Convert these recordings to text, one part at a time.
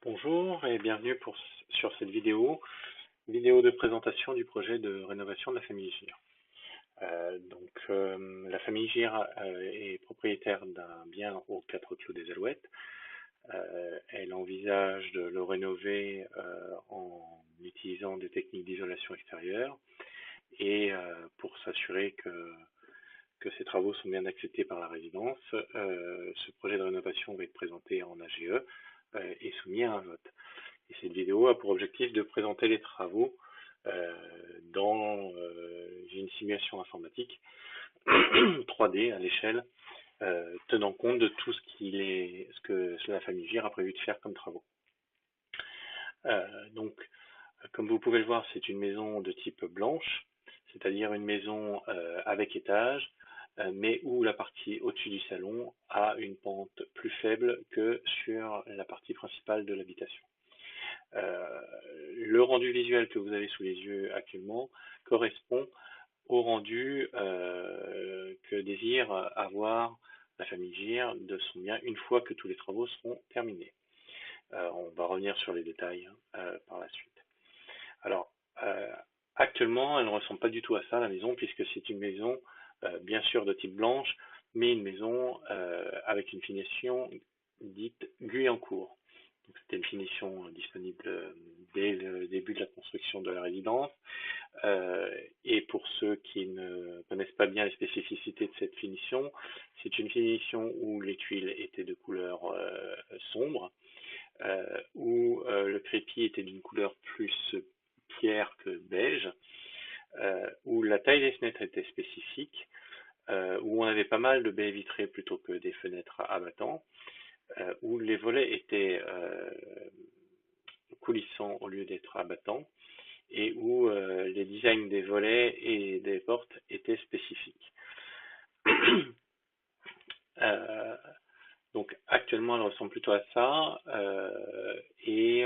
Bonjour et bienvenue sur cette vidéo de présentation du projet de rénovation de la famille Gir. La famille Gir est propriétaire d'un bien aux 4 clos des Alouettes. Elle envisage de le rénover en utilisant des techniques d'isolation extérieure et pour s'assurer que ces travaux sont bien acceptés par la résidence, ce projet de rénovation va être présenté en AGE et soumis à un vote. Et cette vidéo a pour objectif de présenter les travaux dans une simulation informatique 3D à l'échelle, tenant compte de tout ce que la famille Gir a prévu de faire comme travaux. Donc, comme vous pouvez le voir, c'est une maison de type blanche, c'est-à-dire une maison avec étage, mais où la partie au-dessus du salon a une pente plus faible que sur la partie principale de l'habitation. Le rendu visuel que vous avez sous les yeux actuellement correspond au rendu que désire avoir la famille Gir de son bien une fois que tous les travaux seront terminés. On va revenir sur les détails par la suite. Alors, actuellement, elle ne ressemble pas du tout à ça, la maison, puisque c'est une maison, bien sûr, de type blanche, mais une maison avec une finition dite Guyancourt. C'était une finition disponible dès le début de la construction de la résidence. Et pour ceux qui ne connaissent pas bien les spécificités de cette finition, c'est une finition où les tuiles étaient de couleur sombre, où le crépi était d'une couleur plus pierre que beige, où la taille des fenêtres était spécifique, où on avait pas mal de baies vitrées plutôt que des fenêtres à battants, où les volets étaient coulissants au lieu d'être abattants, et où les designs des volets et des portes étaient spécifiques. euh, donc actuellement elle ressemble plutôt à ça, et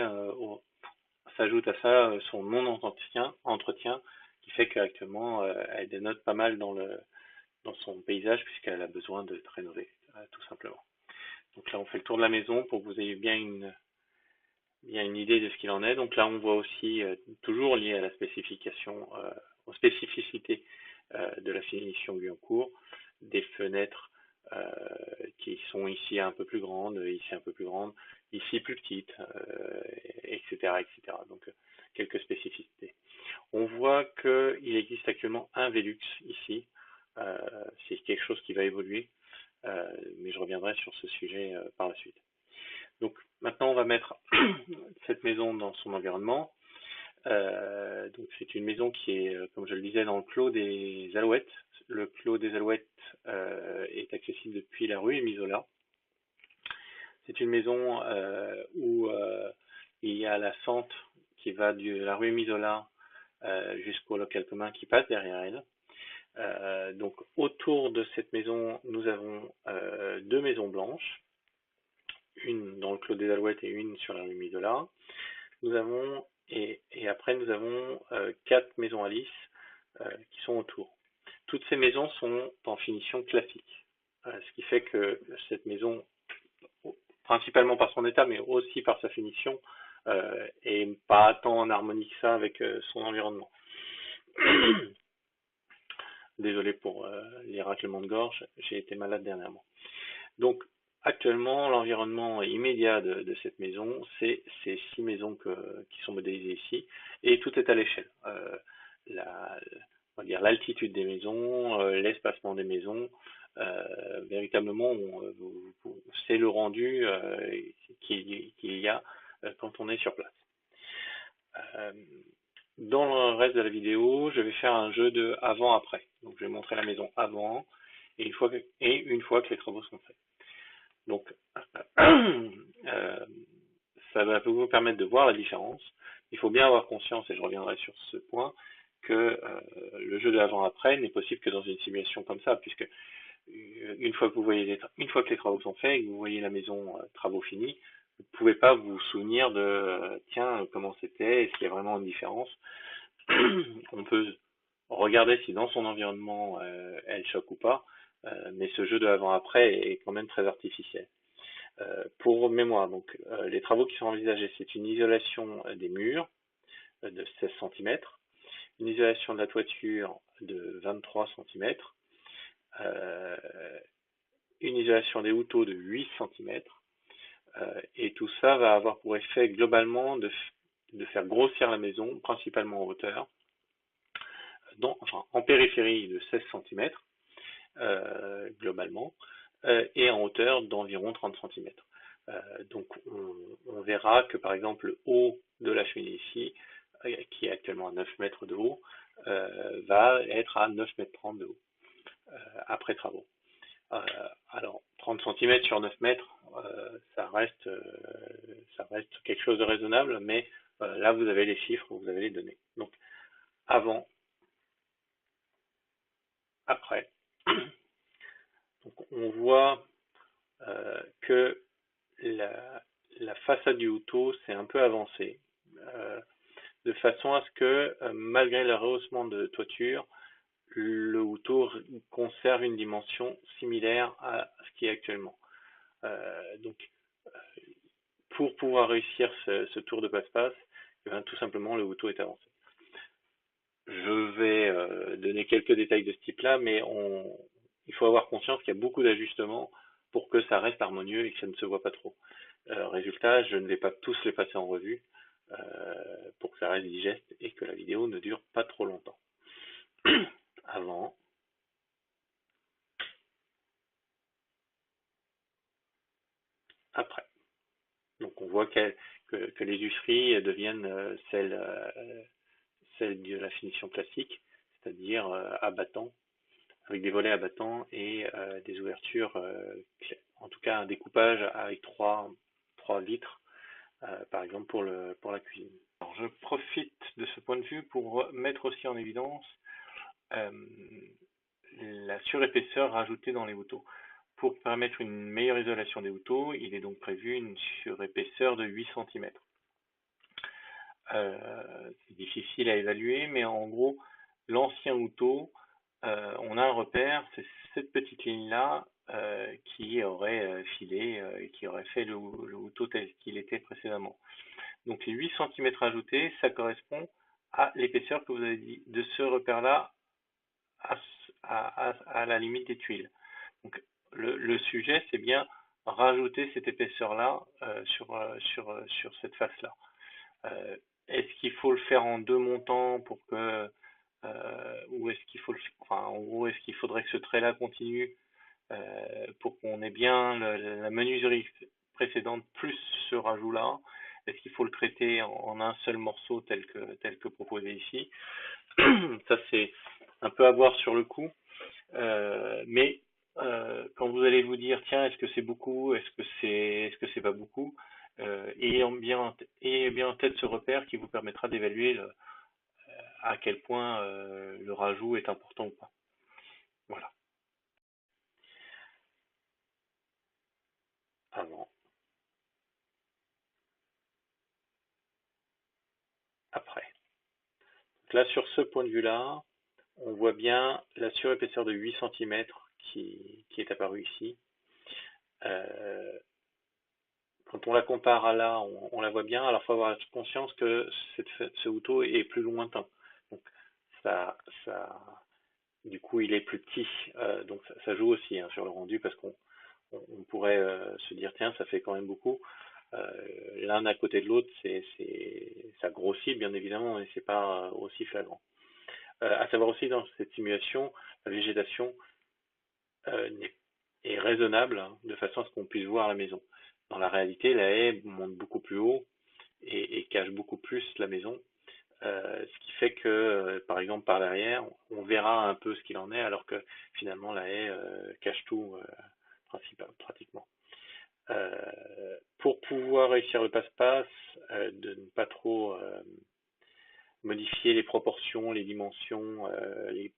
s'ajoute à ça son non-entretien qui fait qu'actuellement elle dénote pas mal dans son paysage puisqu'elle a besoin d'être rénovée, tout simplement. Donc là on fait le tour de la maison pour que vous ayez bien une idée de ce qu'il en est. Donc là, on voit aussi, toujours lié à la spécification, aux spécificités de la finition Guyancourt, des fenêtres qui sont ici un peu plus grandes, ici un peu plus grandes, ici plus petites, etc., etc. Donc, quelques spécificités. On voit qu'il existe actuellement un Velux ici. C'est quelque chose qui va évoluer, mais je reviendrai sur ce sujet par la suite. Donc maintenant, on va mettre cette maison dans son environnement. Donc c'est une maison qui est, comme je le disais, dans le clos des Alouettes. Le clos des Alouettes est accessible depuis la rue Émisola. C'est une maison où il y a la sente qui va de la rue Émisola jusqu'au local commun qui passe derrière elle. Donc autour de cette maison, nous avons deux maisons blanches, une dans le clos des Alouettes et une sur la rue Misola. Nous avons, et après nous avons 4 maisons à lisse qui sont autour. Toutes ces maisons sont en finition classique, ce qui fait que cette maison, principalement par son état, mais aussi par sa finition, est pas tant en harmonie que ça avec son environnement. Désolé pour les raclements de gorge, j'ai été malade dernièrement. Donc, actuellement, l'environnement immédiat de cette maison, c'est ces 6 maisons qui sont modélisées ici, et tout est à l'échelle. On va dire l'altitude des maisons, l'espacement des maisons, véritablement, c'est le rendu qu'il y a quand on est sur place. Dans le reste de la vidéo, je vais faire un jeu de avant-après. Donc, je vais montrer la maison avant et une fois que les travaux sont faits. Donc, ça va vous permettre de voir la différence. Il faut bien avoir conscience, et je reviendrai sur ce point, que le jeu de l'avant-après n'est possible que dans une simulation comme ça, puisque une fois que les travaux sont faits et que vous voyez la maison travaux finis, vous ne pouvez pas vous souvenir de tiens, comment c'était, est-ce qu'il y a vraiment une différence. On peut regarder si dans son environnement elle choque ou pas, mais ce jeu de avant-après est quand même très artificiel. Pour mémoire, donc les travaux qui sont envisagés, c'est une isolation des murs de 16 cm, une isolation de la toiture de 23 cm, une isolation des houtaux de 8 cm, et tout ça va avoir pour effet globalement de faire grossir la maison, principalement en hauteur, en périphérie de 16 cm, globalement, et en hauteur d'environ 30 cm. Donc on verra que par exemple le haut de la cheminée ici, qui est actuellement à 9 mètres de haut, va être à 9 mètres 30 de haut après travaux. Alors 30 cm sur 9 mètres, ça reste quelque chose de raisonnable, mais là vous avez les chiffres, vous avez les données. Donc avant, après. Donc on voit que la façade du houtot s'est un peu avancée, de façon à ce que malgré le rehaussement de toiture, le houtot conserve une dimension similaire à ce qui est actuellement. Donc pour pouvoir réussir ce tour de passe-passe, tout simplement le houtot est avancé. Je vais donner quelques détails de ce type-là, mais il faut avoir conscience qu'il y a beaucoup d'ajustements pour que ça reste harmonieux et que ça ne se voit pas trop. Résultat, je ne vais pas tous les passer en revue pour que ça reste digeste et que la vidéo ne dure pas trop longtemps. Avant, après. Donc on voit que les usseries deviennent celles de la finition classique, c'est-à-dire abattant, avec des volets abattants et des ouvertures, en tout cas un découpage avec trois vitres, par exemple pour la cuisine. Alors, je profite de ce point de vue pour mettre aussi en évidence euh, la surépaisseur rajoutée dans les houtos. Pour permettre une meilleure isolation des houtos, il est donc prévu une surépaisseur de 8 cm. C'est difficile à évaluer, mais en gros, l'ancien houtot, on a un repère, c'est cette petite ligne-là qui aurait filé et qui aurait fait le houtot tel qu'il était précédemment. Donc les 8 cm ajoutés, ça correspond à l'épaisseur que vous avez dit, de ce repère-là à la limite des tuiles. Donc le sujet, c'est bien rajouter cette épaisseur-là sur cette face-là. Est-ce qu'il faut le faire en deux montants pour que ou est-ce qu'il faut en gros, est-ce qu'il faudrait que ce trait-là continue pour qu'on ait bien la menuiserie précédente plus ce rajout-là? Est-ce qu'il faut le traiter en un seul morceau tel que proposé ici? Ça, c'est un peu à voir sur le coup. Mais quand vous allez vous dire, tiens, est-ce que c'est beaucoup? Est-ce que c'est pas beaucoup? Ayez bien en tête ce repère qui vous permettra d'évaluer à quel point le rajout est important ou pas. Voilà. Avant, après. Donc là, sur ce point de vue-là, on voit bien la surépaisseur de 8 cm qui est apparue ici. Quand on la compare à là, on la voit bien. Alors, il faut avoir conscience que ce houtot est plus lointain. Donc, ça, du coup, il est plus petit. Donc, ça joue aussi sur le rendu parce qu'on pourrait se dire, tiens, ça fait quand même beaucoup. L'un à côté de l'autre, ça grossit bien évidemment, mais c'est pas aussi flagrant. À savoir aussi dans cette simulation, la végétation est raisonnable de façon à ce qu'on puisse voir la maison. Dans la réalité, la haie monte beaucoup plus haut et cache beaucoup plus la maison, ce qui fait que, par exemple, par derrière, on verra un peu ce qu'il en est, alors que finalement la haie cache tout pratiquement. Pour pouvoir réussir le passe-passe, de ne pas trop modifier les proportions, les dimensions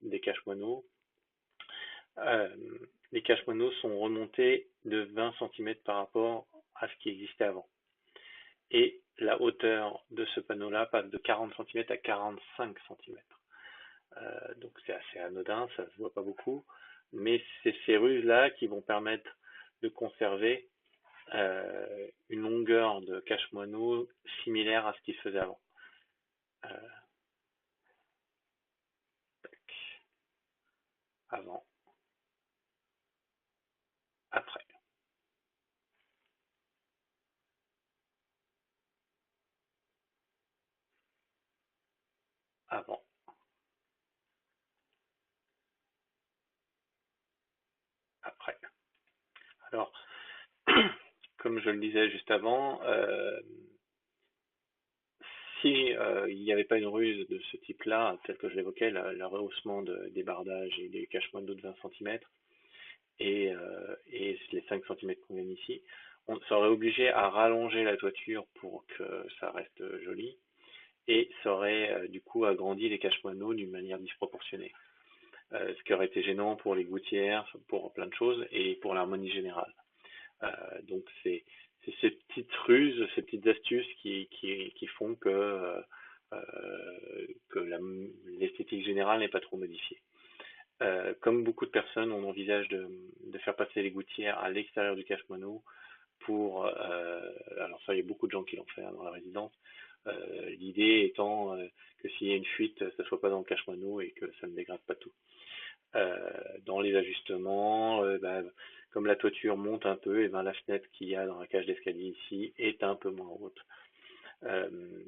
des cache-moineaux. Les cache-moineaux sont remontés de 20 cm par rapport à ce qui existait avant. Et la hauteur de ce panneau-là passe de 40 cm à 45 cm. Donc c'est assez anodin, ça ne se voit pas beaucoup, mais c'est ces ruses-là qui vont permettre de conserver une longueur de cache-moineau similaire à ce qui se faisait avant. Euh, Avant, après, avant, après. Alors, comme je le disais juste avant, si il n'y avait pas une ruse de ce type-là, tel que je l'évoquais, le rehaussement des bardages et des cache-moineaux de 20 centimètres et les 5 centimètres qu'on gagne ici, on serait obligé à rallonger la toiture pour que ça reste joli et ça aurait du coup agrandi les cache-moineaux d'une manière disproportionnée. Ce qui aurait été gênant pour les gouttières, pour plein de choses et pour l'harmonie générale. Donc c'est ces petites ruses, ces petites astuces qui font que l'esthétique générale n'est pas trop modifiée. Comme beaucoup de personnes, on envisage de faire passer les gouttières à l'extérieur du cache-moineau pour, alors ça, il y a beaucoup de gens qui l'ont fait dans la résidence. L'idée étant que s'il y a une fuite, ça soit pas dans le cache-moineau et que ça ne dégrade pas tout. Dans les ajustements, comme la toiture monte un peu, et ben la fenêtre qu'il y a dans la cage d'escalier ici est un peu moins haute. Euh,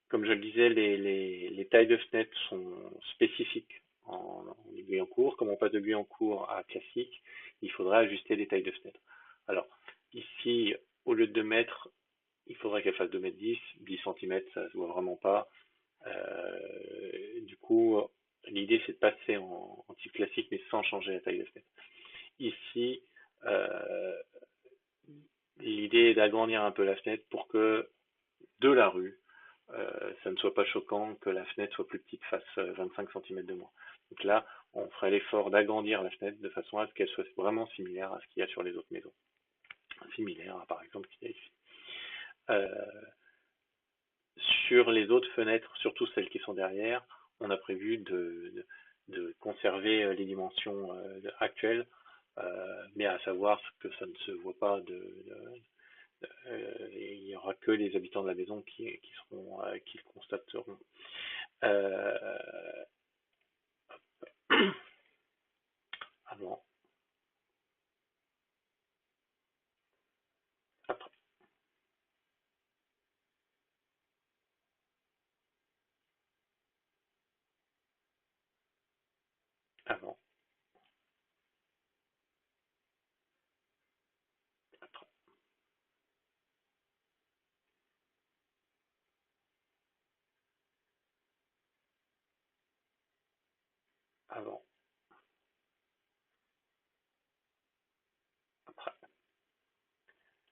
Comme je le disais, les tailles de fenêtres sont spécifiques en Guyancourt. Comme on passe de Guyancourt à classique, il faudra ajuster les tailles de fenêtres. Alors, ici, au lieu de 2 mètres, il faudrait qu'elle fasse 2 mètres 10 cm, ça se voit vraiment pas. Du coup, l'idée c'est de passer en type classique, mais sans changer la taille de fenêtre. Ici, euh, l'idée est d'agrandir un peu la fenêtre pour que de la rue, ça ne soit pas choquant que la fenêtre soit plus petite, fasse 25 cm de moins. Donc là, on ferait l'effort d'agrandir la fenêtre de façon à ce qu'elle soit vraiment similaire à ce qu'il y a sur les autres maisons. Similaire à par exemple ce qu'il y a ici. Euh, Sur les autres fenêtres, surtout celles qui sont derrière, on a prévu de conserver les dimensions actuelles, mais à savoir que ça ne se voit pas il n'y aura que les habitants de la maison qui le constateront. Euh, Avant, après, avant, après, avant, après.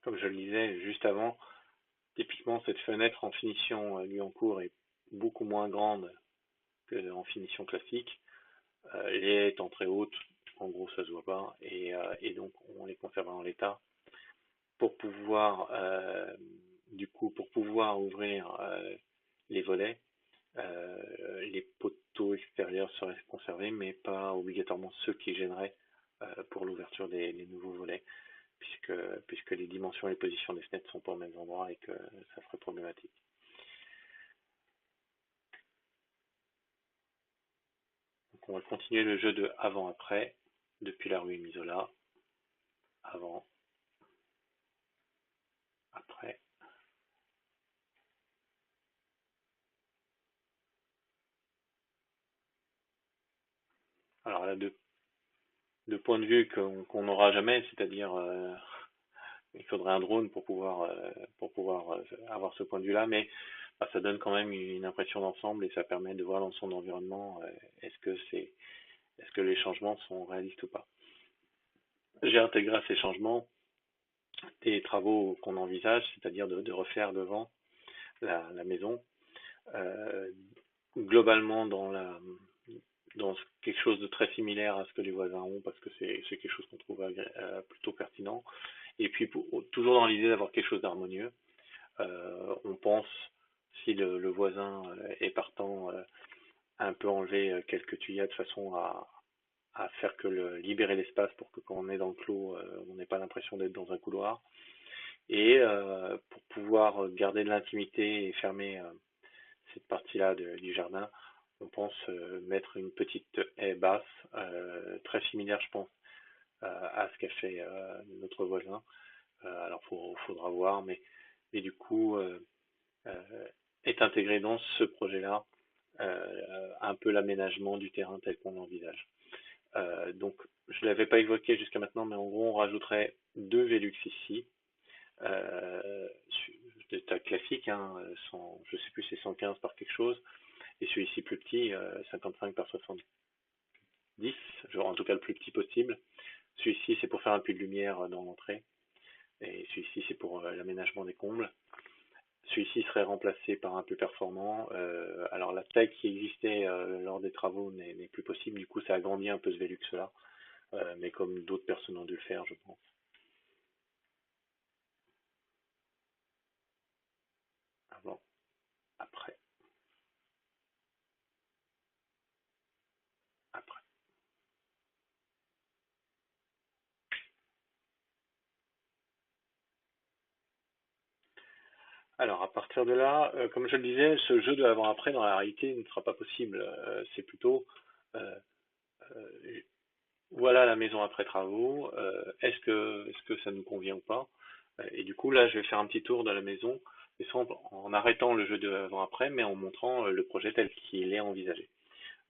Comme je le disais juste avant, typiquement cette fenêtre en finition Guyancourt est beaucoup moins grande qu'en finition classique. Les étant très hautes, en gros ça se voit pas, et donc on les conserve en l'état pour pouvoir du coup pour pouvoir ouvrir les volets. Les poteaux extérieurs seraient conservés, mais pas obligatoirement ceux qui gêneraient pour l'ouverture des nouveaux volets, puisque les dimensions et les positions des fenêtres sont pas au même endroit et que ça serait problématique. Donc on va continuer le jeu de avant-après, depuis la rue Misola, avant, après. Alors là, de point de vue qu'on n'aura jamais, c'est-à-dire il faudrait un drone pour pouvoir avoir ce point de vue-là, mais bah, ça donne quand même une impression d'ensemble et ça permet de voir dans son environnement est-ce que les changements sont réalistes ou pas. J'ai intégré à ces changements des travaux qu'on envisage, c'est-à-dire de refaire devant la maison, euh, globalement dans quelque chose de très similaire à ce que les voisins ont, parce que c'est quelque chose qu'on trouve plutôt pertinent. Et puis toujours dans l'idée d'avoir quelque chose d'harmonieux. On pense, si le voisin est partant, un peu enlever quelques tuyas de façon à faire libérer l'espace pour que quand on est dans le clos, on n'ait pas l'impression d'être dans un couloir. Et pour pouvoir garder de l'intimité et fermer cette partie-là du jardin, on pense mettre une petite haie basse, très similaire, je pense, à ce qu'a fait notre voisin. Alors, faudra voir, mais du coup, euh, est intégré dans ce projet-là un peu l'aménagement du terrain tel qu'on l'envisage. Donc, je ne l'avais pas évoqué jusqu'à maintenant, mais en gros, on rajouterait 2 Velux ici, euh, de taille classique, hein, je sais plus, c'est 115 par quelque chose, et celui-ci plus petit, 55 par 70, genre en tout cas le plus petit possible. Celui-ci, c'est pour faire un puits de lumière dans l'entrée, et celui-ci, c'est pour l'aménagement des combles. Celui-ci serait remplacé par un plus performant. Alors la taille qui existait lors des travaux n'est plus possible, du coup ça agrandit un peu ce Velux-là, mais comme d'autres personnes ont dû le faire, je pense. Avant, après, après. Alors à partir de là, comme je le disais, ce jeu de avant-après dans la réalité ne sera pas possible. C'est plutôt euh, euh, voilà la maison après travaux, est-ce que ça nous convient ou pas? Et du coup là je vais faire un petit tour de la maison, mais sans, en arrêtant le jeu de avant-après, mais en montrant le projet tel qu'il est envisagé.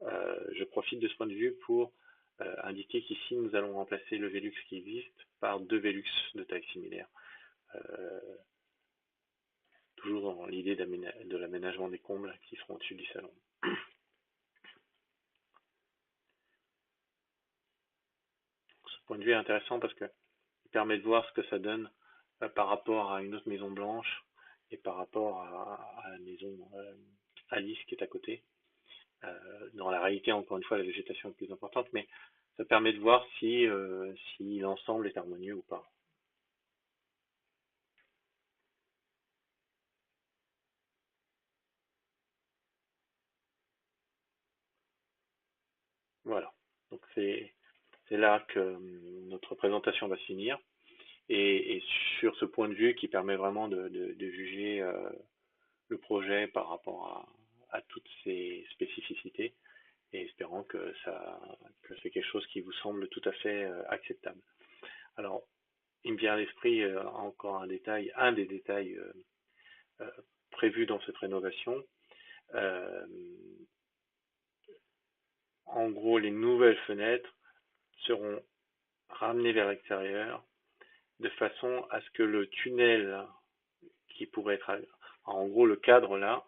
Je profite de ce point de vue pour indiquer qu'ici nous allons remplacer le Velux qui existe par 2 Velux de taille similaire. Euh, Toujours dans l'idée de l'aménagement des combles qui seront au-dessus du salon. Ce point de vue est intéressant parce qu'il permet de voir ce que ça donne par rapport à une autre maison blanche et par rapport à la maison Alice qui est à côté. Dans la réalité, encore une fois, la végétation est plus importante, mais ça permet de voir si l'ensemble est harmonieux ou pas. Voilà. Donc c'est là que notre présentation va se finir. Et sur ce point de vue qui permet vraiment de juger le projet par rapport à toutes ces spécificités, et espérant que c'est quelque chose qui vous semble tout à fait acceptable. Alors, il me vient à l'esprit encore un des détails euh, prévus dans cette rénovation. Euh, En gros, les nouvelles fenêtres seront ramenées vers l'extérieur de façon à ce que le tunnel qui pourrait être, en gros, le cadre là,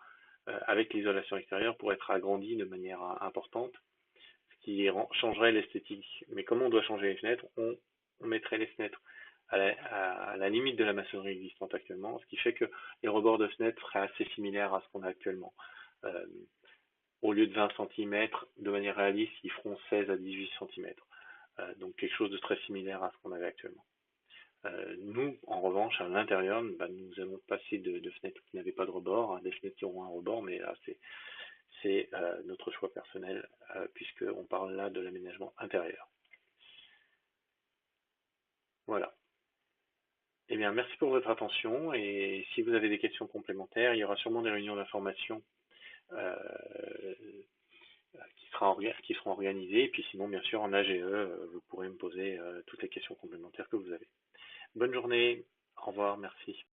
avec l'isolation extérieure, pourrait être agrandi de manière importante, ce qui changerait l'esthétique. Mais comment on doit changer les fenêtres? On mettrait les fenêtres à la limite de la maçonnerie existante actuellement, ce qui fait que les rebords de fenêtres seraient assez similaires à ce qu'on a actuellement. Euh, Au lieu de 20 cm, de manière réaliste, ils feront 16 à 18 cm. Donc quelque chose de très similaire à ce qu'on avait actuellement. Nous, en revanche, à l'intérieur, bah, nous allons passer de fenêtres qui n'avaient pas de rebord à des fenêtres qui auront un rebord, mais là, c'est notre choix personnel, puisqu'on parle là de l'aménagement intérieur. Voilà. Eh bien, merci pour votre attention, et si vous avez des questions complémentaires, il y aura sûrement des réunions d'information euh, qui seront organisées, et puis sinon, bien sûr, en AGE, vous pourrez me poser toutes les questions complémentaires que vous avez. Bonne journée, au revoir, merci.